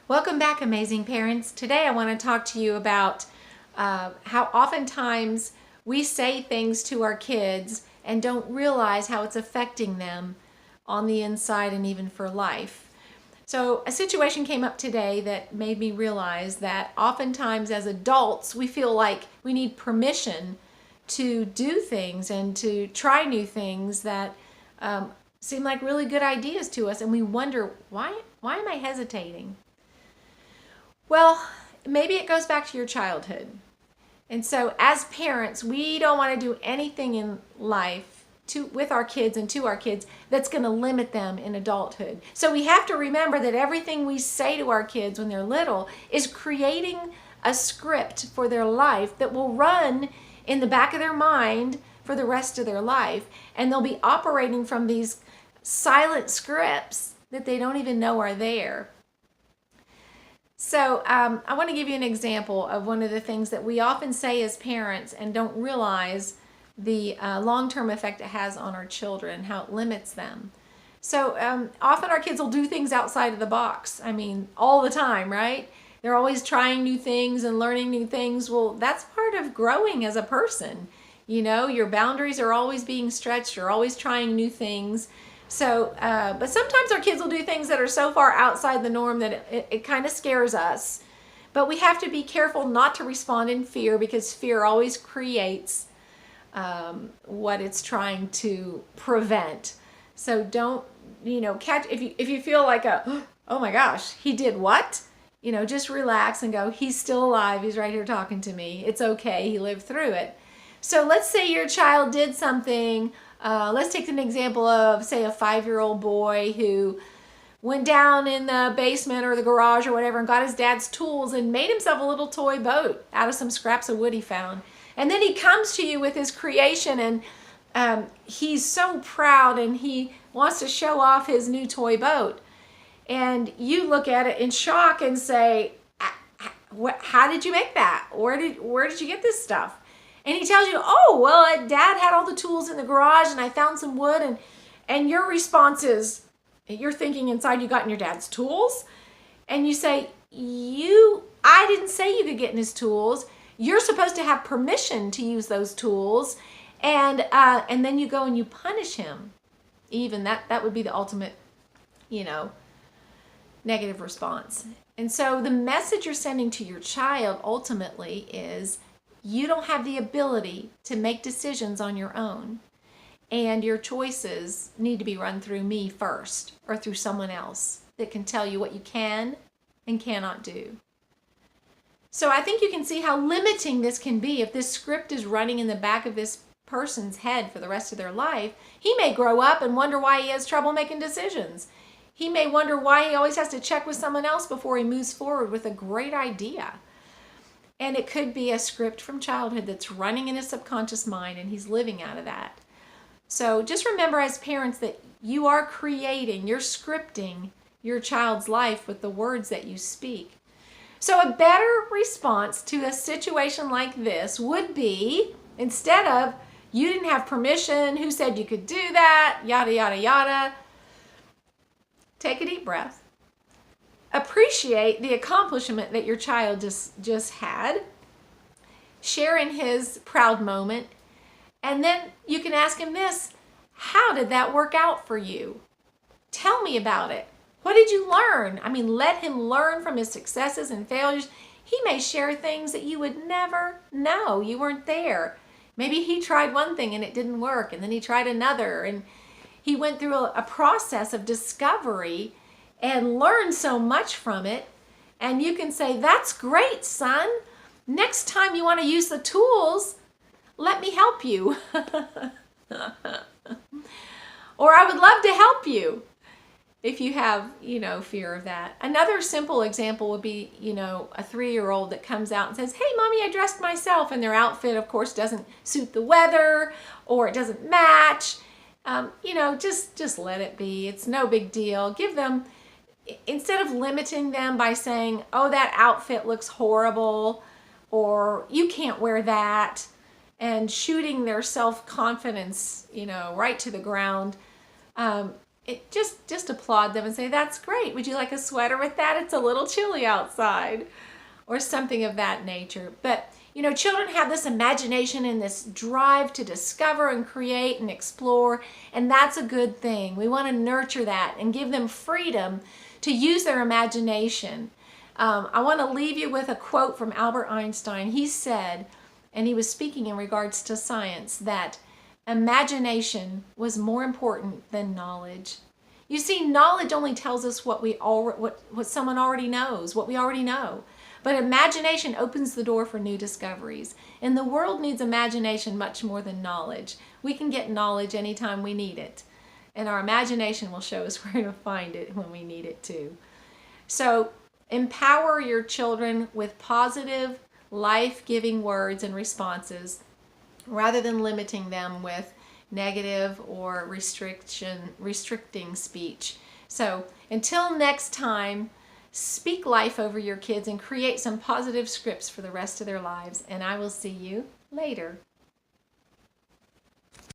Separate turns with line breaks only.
Welcome back, amazing parents. Today I want to talk to you about how oftentimes we say things to our kids and don't realize how it's affecting them on the inside and even for life. So a situation came up today that made me realize that oftentimes as adults we feel like we need permission to do things and to try new things that seem like really good ideas to us, and we wonder why am I hesitating? Well, maybe it goes back to your childhood. And so as parents, we don't want to do anything in life with our kids and to our kids that's going to limit them in adulthood. So we have to remember that everything we say to our kids when they're little is creating a script for their life that will run in the back of their mind for the rest of their life. And they'll be operating from these silent scripts that they don't even know are there. So I want to give you an example of one of the things that we often say as parents and don't realize the long-term effect it has on our children, how it limits them. So often our kids will do things outside of the box. I mean, all the time, right? They're always trying new things and learning new things. Well, that's part of growing as a person. You know, your boundaries are always being stretched. You're always trying new things. So, but sometimes our kids will do things that are so far outside the norm that it kind of scares us. But we have to be careful not to respond in fear, because fear always creates what it's trying to prevent. So don't, catch, if you feel like oh my gosh, he did what? Just relax and go, he's still alive. He's right here talking to me. It's okay. He lived through it. So let's say your child did something. Let's take an example of, say, a 5-year-old boy who went down in the basement or the garage or whatever and got his dad's tools and made himself a little toy boat out of some scraps of wood he found. And then he comes to you with his creation, and he's so proud and he wants to show off his new toy boat. And you look at it in shock and say, how did you make that? Where did you get this stuff? And he tells you, oh, well, Dad had all the tools in the garage and I found some wood. And your response is, you're thinking inside, you got in your dad's tools? And you say, I didn't say you could get in his tools. You're supposed to have permission to use those tools. And then you go and you punish him. Even that would be the ultimate, negative response. And so the message you're sending to your child ultimately is, you don't have the ability to make decisions on your own, and your choices need to be run through me first, or through someone else that can tell you what you can and cannot do. So I think you can see how limiting this can be. If this script is running in the back of this person's head for the rest of their life, he may grow up and wonder why he has trouble making decisions. He may wonder why he always has to check with someone else before he moves forward with a great idea. And it could be a script from childhood that's running in his subconscious mind, and he's living out of that. So just remember as parents that you are you're scripting your child's life with the words that you speak. So a better response to a situation like this would be, instead of, you didn't have permission, who said you could do that, yada, yada, yada, take a deep breath. Appreciate the accomplishment that your child just had. Share in his proud moment. And then you can ask him this: how did that work out for you? Tell me about it. What did you learn? I mean, let him learn from his successes and failures. He may share things that you would never know. You weren't there. Maybe he tried one thing and it didn't work, and then he tried another, and he went through a process of discovery and learn so much from it. And you can say, that's great, son. Next time you want to use the tools, let me help you. Or I would love to help you if you have, fear of that. Another simple example would be, a 3-year-old that comes out and says, hey, Mommy, I dressed myself. And their outfit, of course, doesn't suit the weather, or it doesn't match. Just let it be. It's no big deal. Give them, instead of limiting them by saying, oh, that outfit looks horrible, or you can't wear that, and shooting their self-confidence, right to the ground, just applaud them and say, that's great. Would you like a sweater with that? It's a little chilly outside, or something of that nature. But children have this imagination and this drive to discover and create and explore, and that's a good thing. We want to nurture that and give them freedom to use their imagination. I want to leave you with a quote from Albert Einstein. He said, and he was speaking in regards to science, that imagination was more important than knowledge. You see, knowledge only tells us what someone already knows, what we already know. But imagination opens the door for new discoveries. And the world needs imagination much more than knowledge. We can get knowledge anytime we need it. And our imagination will show us where to find it when we need it too. So empower your children with positive, life-giving words and responses, rather than limiting them with negative or restricting speech. So until next time, speak life over your kids and create some positive scripts for the rest of their lives. And I will see you later.